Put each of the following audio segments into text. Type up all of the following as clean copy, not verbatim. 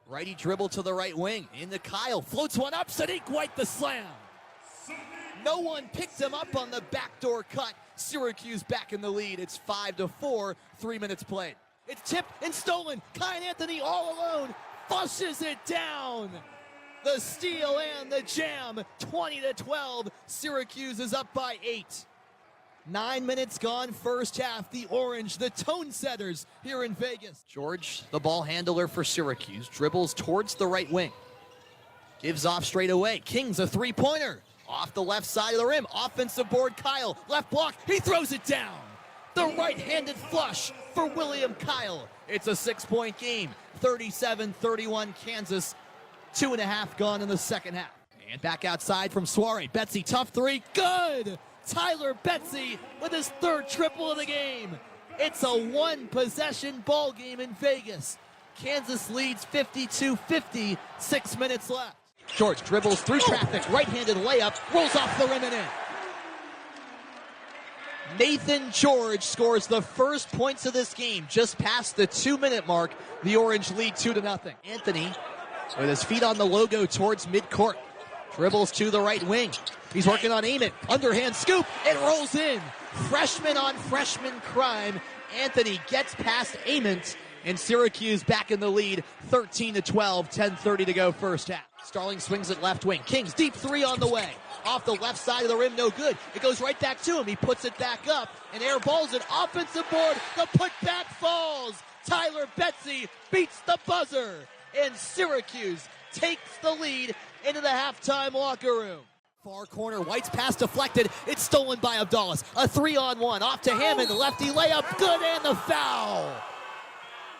Righty dribble to the right wing. Into Kyle. Floats one up. Sadiq White the slam. No one picked him up on the backdoor cut. Syracuse back in the lead. It's 5-4. 3 minutes played. It's tipped and stolen. Kyan Anthony all alone. Flushes it down. The steal and the jam. 20-12. Syracuse is up by 8. 9 minutes gone, first half. The Orange, the tone setters here in Vegas. George, the ball handler for Syracuse, dribbles towards the right wing. Gives off straight away. Kings a three-pointer. Off the left side of the rim. Offensive board, Kyle. Left block. He throws it down. The right-handed flush for William Kyle. It's a 6-point game. 37-31 Kansas. 2.5 gone in the second half. And back outside from Soare. Betsy, tough three. Good! Tyler Betsy with his third triple of the game. It's a one-possession ball game in Vegas. Kansas leads 52-50, 6 minutes left. George dribbles through traffic, right-handed layup, rolls off the rim and in. Nathan George scores the first points of this game, just past the 2-minute mark. The Orange lead 2-0. Anthony, with his feet on the logo towards midcourt, dribbles to the right wing. He's working on Ament. Underhand scoop. It rolls in. Freshman on freshman crime. Anthony gets past Ament, and Syracuse back in the lead. 13-12. 10:30 to go first half. Starling swings it left wing. Kings deep three on the way. Off the left side of the rim, no good. It goes right back to him. He puts it back up and air balls it. Offensive board. The putback falls. Tyler Betsy beats the buzzer, and Syracuse takes the lead into the halftime locker room. Far corner, White's pass deflected. It's stolen by Abdallas. A 3-on-1 off to Hammond. The lefty layup, good, and the foul.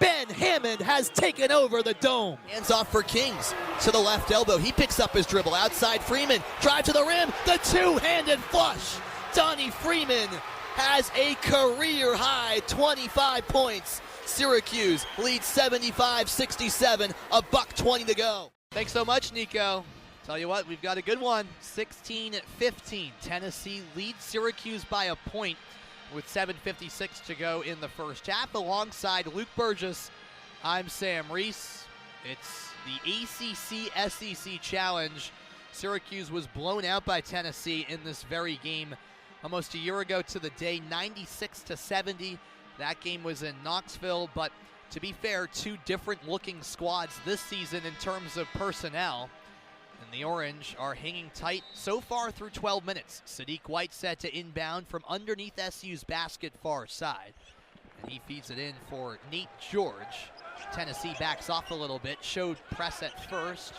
Ben Hammond has taken over the dome. Hands off for Kings to the left elbow. He picks up his dribble. Outside Freeman. Drive to the rim. The two-handed flush. Donnie Freeman has a career-high 25 points. Syracuse leads 75-67. A $1:20 to go. Thanks so much, Nico. Tell you what, we've got a good one. 16-15. Tennessee leads Syracuse by a point with 7:56 to go in the first half. Alongside Luke Burgess, I'm Sam Reese. It's the ACC-SEC Challenge. Syracuse was blown out by Tennessee in this very game almost a year ago to the day, 96-70. That game was in Knoxville, but to be fair, two different looking squads this season in terms of personnel. And the Orange are hanging tight so far through 12 minutes. Sadiq White set to inbound from underneath SU's basket far side. And he feeds it in for Nate George. Tennessee backs off a little bit, showed press at first,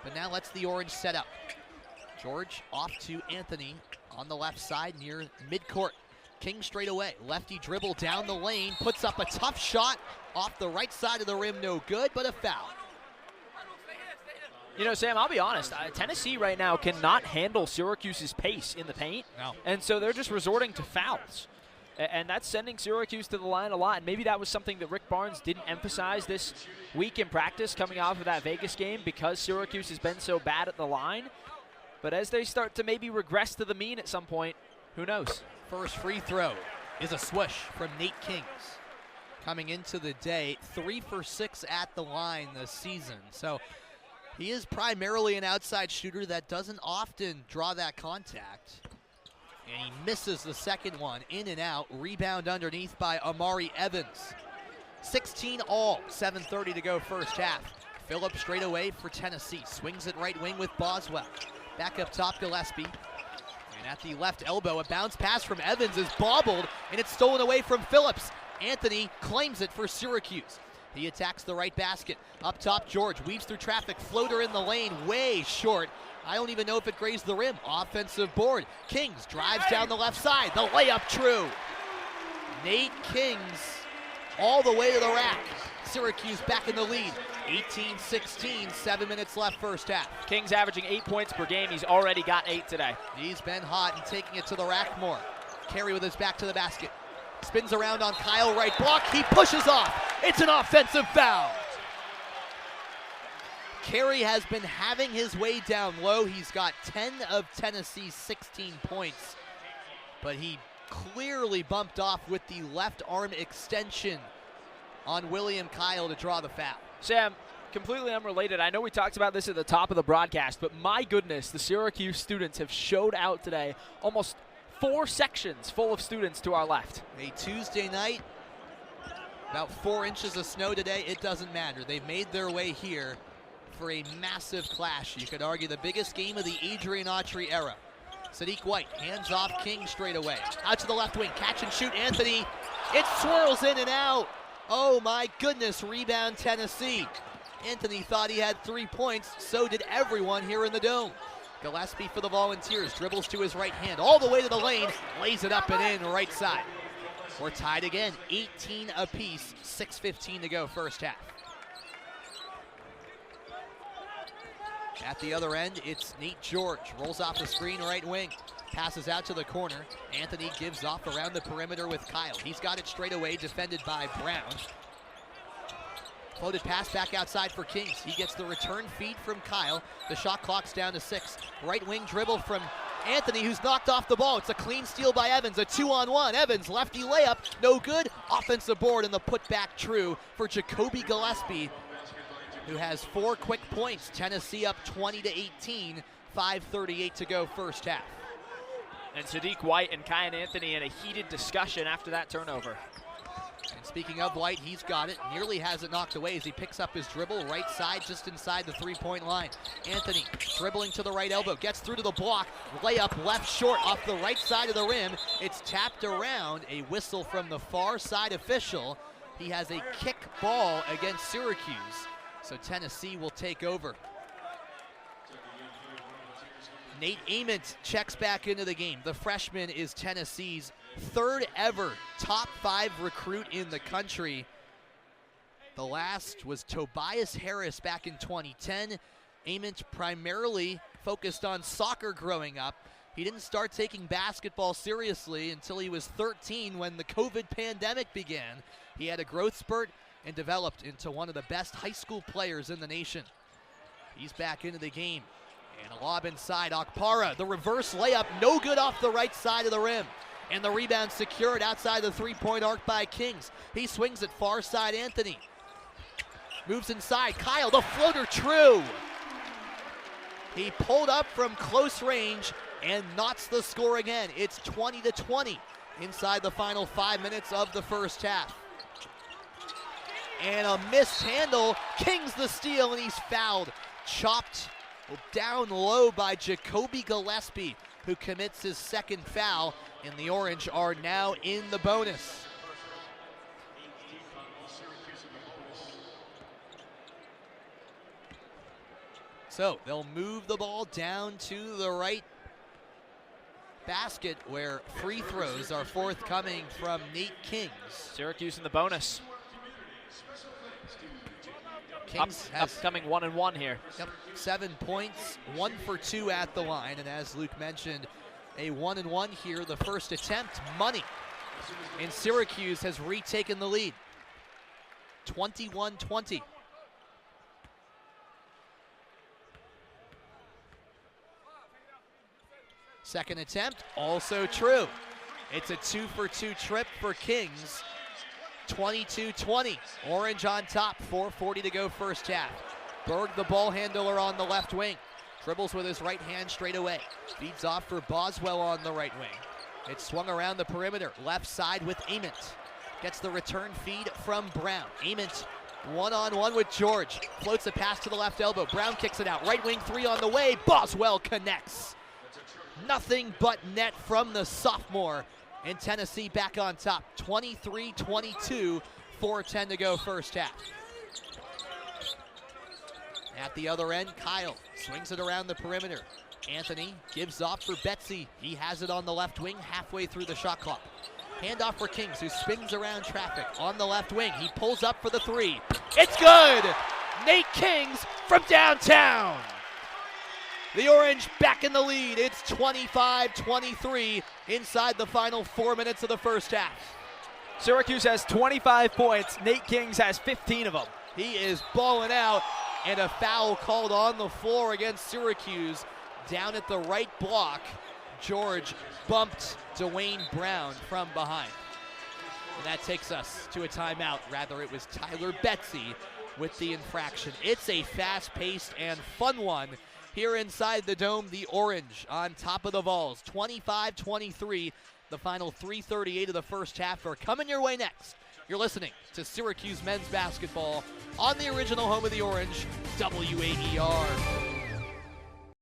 but now lets the Orange set up. George off to Anthony on the left side near midcourt. King straight away, lefty dribble down the lane, puts up a tough shot off the right side of the rim, no good, but a foul. You know, Sam, I'll be honest, Tennessee right now cannot handle Syracuse's pace in the paint, and so they're just resorting to fouls. And that's sending Syracuse to the line a lot, and maybe that was something that Rick Barnes didn't emphasize this week in practice coming off of that Vegas game because Syracuse has been so bad at the line. But as they start to maybe regress to the mean at some point, who knows? First free throw is a swish from Nate Kings. Coming into the day, 3 for 6 at the line this season. So he is primarily an outside shooter that doesn't often draw that contact. And he misses the second one, in and out. Rebound underneath by Amari Evans. 16 all, 7:30 to go first half. Phillips straight away for Tennessee. Swings it right wing with Boswell. Back up top, Gillespie. And at the left elbow, a bounce pass from Evans is bobbled, and it's stolen away from Phillips. Anthony claims it for Syracuse. He attacks the right basket. Up top, George weaves through traffic. Floater in the lane, way short. I don't even know if it grazed the rim. Offensive board. Kings drives down the left side. The layup true. Nate Kings all the way to the rack. Syracuse back in the lead. 18-16, 7 minutes left first half. Kings averaging 8 points per game. He's already got 8 today. He's been hot and taking it to the rack more. Carey with his back to the basket. Spins around on Kyle, right block. He pushes off. It's an offensive foul. Carey has been having his way down low. He's got 10 of Tennessee's 16 points, but he clearly bumped off with the left arm extension on William Kyle to draw the foul. Sam, completely unrelated. I know we talked about this at the top of the broadcast, but my goodness, the Syracuse students have showed out today. Almost 4 sections full of students to our left. A Tuesday night, about 4 inches of snow today. It doesn't matter. They've made their way here for a massive clash. You could argue the biggest game of the Adrian Autry era. Sadiq White hands off King straight away. Out to the left wing, catch and shoot Anthony. It swirls in and out. Oh my goodness, rebound Tennessee. Anthony thought he had 3 points, so did everyone here in the Dome. Gillespie for the Volunteers, dribbles to his right hand, all the way to the lane, lays it up and in right side. We're tied again, 18 apiece, 6:15 to go first half. At the other end, it's Nate George, rolls off the screen right wing, passes out to the corner. Anthony gives off around the perimeter with Kyle. He's got it straight away, defended by Brown. Floated pass back outside for Kings. He gets the return feed from Kyle. The shot clock's down to 6. Right wing dribble from Anthony, who's knocked off the ball. It's a clean steal by Evans, a 2-on-1. Evans, lefty layup, no good. Offensive board and the putback true for Jacoby Gillespie, who has 4 quick points. Tennessee up 20-18, 5:38 to go first half. And Sadiq White and Kyan Anthony in a heated discussion after that turnover. And speaking of White, he's got it. Nearly has it knocked away as he picks up his dribble right side just inside the 3-point line. Anthony dribbling to the right elbow, gets through to the block. Layup left short off the right side of the rim. It's tapped around. A whistle from the far side official. He has a kick ball against Syracuse. So Tennessee will take over. Nate Ament checks back into the game. The freshman is Tennessee's 3rd ever top 5 recruit in the country. The last was Tobias Harris back in 2010. Ament primarily focused on soccer growing up. He didn't start taking basketball seriously until he was 13 when the COVID pandemic began. He had a growth spurt and developed into one of the best high school players in the nation. He's back into the game. And a lob inside, Okpara, the reverse layup, no good off the right side of the rim. And the rebound secured outside the 3-point arc by Kings. He swings it far side, Anthony. Moves inside, Kyle, the floater, true. He pulled up from close range and knots the score again. It's 20-20 inside the final 5 minutes of the first half. And a missed handle, Kings the steal, and he's fouled. Chopped down low by Jacoby Gillespie, who commits his 2nd foul, and the Orange are now in the bonus. So they'll move the ball down to the right basket where free throws are forthcoming from Nate Kings. Syracuse in the bonus. Kings upcoming 1-1 here. Yep, 7 points, 1 for 2 at the line, and as Luke mentioned, a 1-1 here, the first attempt, money. And Syracuse has retaken the lead, 21-20. Second attempt, also true. It's a 2 for 2 trip for Kings. 22-20, Orange on top, 4:40 to go first half. Berg, the ball handler on the left wing. Dribbles with his right hand straight away. Feeds off for Boswell on the right wing. It's swung around the perimeter, left side with Ament. Gets the return feed from Brown. Ament one-on-one with George. Floats a pass to the left elbow. Brown kicks it out. Right wing 3 on the way. Boswell connects. Nothing but net from the sophomore. And Tennessee back on top, 23-22, 4:10 to go first half. At the other end, Kyle swings it around the perimeter. Anthony gives off for Betsy. He has it on the left wing halfway through the shot clock. Handoff for Kings, who spins around traffic on the left wing. He pulls up for the 3. It's good! Nate Kings from downtown. The Orange back in the lead. It's 25-23 inside the final 4 minutes of the first half. Syracuse has 25 points. Nate Kings has 15 of them. He is balling out, and a foul called on the floor against Syracuse. Down at the right block, George bumped Dwayne Brown from behind. And that takes us to a timeout. Rather, it was Tyler Betsy with the infraction. It's a fast-paced and fun one here inside the Dome. The Orange on top of the Vols, 25-23. The final 3:38 of the first half are coming your way next. You're listening to Syracuse men's basketball on the original home of the Orange, WAER.